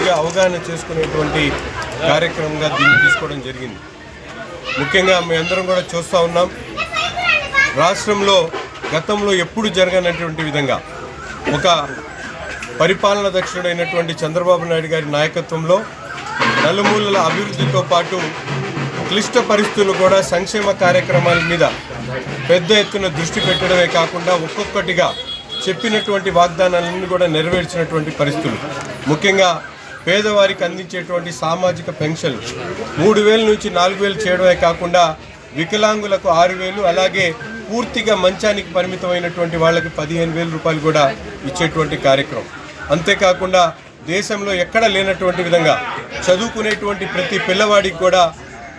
పూర్తిగా అవగాహన చేసుకునేటువంటి కార్యక్రమంగా దీన్ని తీసుకోవడం జరిగింది. ముఖ్యంగా మీ అందరం కూడా చూస్తూ ఉన్నాం, రాష్ట్రంలో గతంలో ఎప్పుడు జరగనటువంటి విధంగా ఒక పరిపాలనా దక్షుడైనటువంటి చంద్రబాబు నాయుడు గారి నాయకత్వంలో నలుమూలల అభివృద్ధితో పాటు క్లిష్ట పరిస్థితులు కూడా సంక్షేమ కార్యక్రమాల మీద పెద్ద ఎత్తున దృష్టి పెట్టడమే కాకుండా ఒక్కొక్కటిగా చెప్పినటువంటి వాగ్దానాలన్నీ కూడా నెరవేర్చినటువంటి పరిస్థితులు. ముఖ్యంగా పేదవారికి అందించేటువంటి సామాజిక పెన్షన్లు 3,000 నుంచి 4,000 చేయడమే కాకుండా వికలాంగులకు 6,000, అలాగే పూర్తిగా మంచానికి పరిమితమైనటువంటి వాళ్ళకి 15,000 రూపాయలు కూడా ఇచ్చేటువంటి కార్యక్రమం. అంతేకాకుండా దేశంలో ఎక్కడ లేనటువంటి విధంగా చదువుకునేటువంటి ప్రతి పిల్లవాడికి కూడా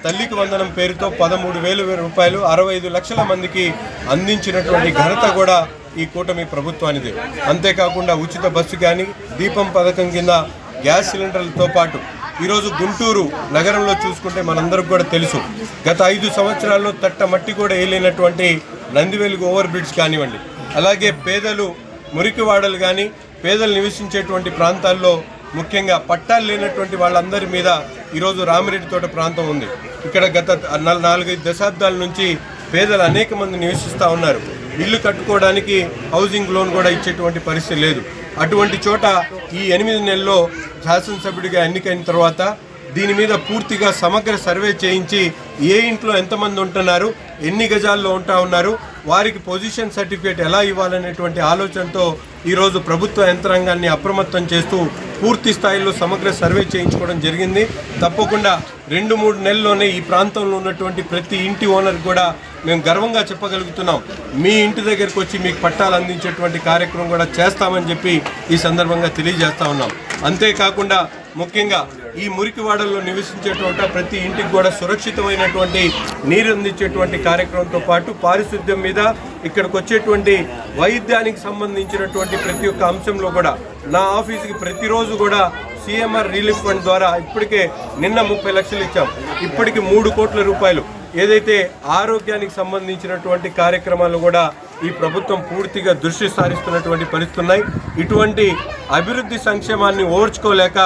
తల్లికి వందనం పేరుతో 13,000 రూపాయలు 65 లక్షల మందికి అందించినటువంటి ఘనత కూడా ఈ కూటమి ప్రభుత్వానిదే. అంతేకాకుండా ఉచిత బస్సు కానీ, దీపం పథకం కింద గ్యాస్ సిలిండర్లతో పాటు ఈరోజు గుంటూరు నగరంలో చూసుకుంటే మనందరికి కూడా తెలుసు, గత 5 సంవత్సరాల్లో తట్టమట్టి కూడా వేయలేనటువంటి నందివెలుగు ఓవర్ బ్రిడ్జ్ కానివ్వండి, అలాగే పేదలు మురికివాడలు కానీ, పేదలు నివసించేటువంటి ప్రాంతాల్లో ముఖ్యంగా పట్టాలు లేనటువంటి వాళ్ళందరి మీద ఈరోజు రామిరెడ్డి తోట ప్రాంతం ఉంది. ఇక్కడ గత 4-5 దశాబ్దాల నుంచి పేదలు అనేక మంది నివసిస్తూ ఉన్నారు. ఇల్లు కట్టుకోవడానికి హౌసింగ్ లోన్ కూడా ఇచ్చేటువంటి పరిస్థితి లేదు. అటువంటి చోట ఈ 8 నెలల్లో శాసనసభ్యుడిగా ఎన్నికైన తర్వాత దీని మీద పూర్తిగా సమగ్ర సర్వే చేయించి ఏ ఇంట్లో ఎంతమంది ఉంటున్నారు, ఎన్ని గజాల్లో ఉంటా ఉన్నారు, వారికి పొజిషన్ సర్టిఫికేట్ ఎలా ఇవ్వాలనేటువంటి ఆలోచనతో ఈరోజు ప్రభుత్వ యంత్రాంగాన్ని అప్రమత్తం చేస్తూ పూర్తి స్థాయిలో సమగ్ర సర్వే చేయించుకోవడం జరిగింది. తప్పకుండా 2-3 నెలల్లోనే ఈ ప్రాంతంలో ఉన్నటువంటి ప్రతి ఇంటి ఓనర్ కూడా మేము గర్వంగా చెప్పగలుగుతున్నాం, మీ ఇంటి దగ్గరికి వచ్చి మీకు పట్టాలు అందించేటువంటి కార్యక్రమం కూడా చేస్తామని చెప్పి ఈ సందర్భంగా తెలియజేస్తా ఉన్నాం. అంతేకాకుండా ముఖ్యంగా ఈ మురికివాడల్లో నివసించేటువంటి ప్రతి ఇంటికి కూడా సురక్షితమైనటువంటి నీరు అందించేటువంటి కార్యక్రమంతో పాటు పారిశుద్ధ్యం మీద, ఇక్కడికి వచ్చేటువంటి వైద్యానికి సంబంధించినటువంటి ప్రతి ఒక్క అంశంలో కూడా నా ఆఫీస్కి ప్రతిరోజు కూడా సీఎంఆర్ రిలీఫ్ ఫండ్ ద్వారా ఇప్పటికే నిన్న 30 లక్షలు ఇచ్చాం. ఇప్పటికి 3 కోట్ల రూపాయలు ఏదైతే ఆరోగ్యానికి సంబంధించినటువంటి కార్యక్రమాలు కూడా ఈ ప్రభుత్వం పూర్తిగా దృష్టి సారిస్తున్నటువంటి పరిస్థితులు ఉన్నాయి. ఇటువంటి అభివృద్ధి సంక్షేమాన్ని ఓర్చుకోలేక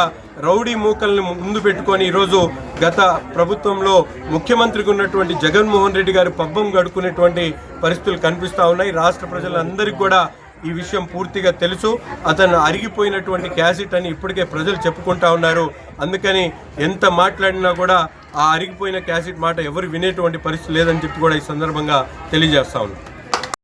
రౌడీ మూకల్ని ముందు పెట్టుకొని ఈరోజు గత ప్రభుత్వంలో ముఖ్యమంత్రికి ఉన్నటువంటి జగన్మోహన్ రెడ్డి గారు పబ్బం గడుకునేటువంటి పరిస్థితులు కనిపిస్తూ ఉన్నాయి. రాష్ట్ర ప్రజలందరికీ కూడా ఈ విషయం పూర్తిగా తెలుసు. అతను అరిగిపోయినటువంటి క్యాసెట్ అని ఇప్పటికే ప్రజలు చెప్పుకుంటా ఉన్నారు. అందుకని ఎంత మాట్లాడినా కూడా ఆ అరిగిపోయిన క్యాసెట్ మాట ఎవరు వినేటువంటి పరిస్థితి లేదని చెప్పి కూడా ఈ సందర్భంగా తెలియజేస్తా ఉన్నాను.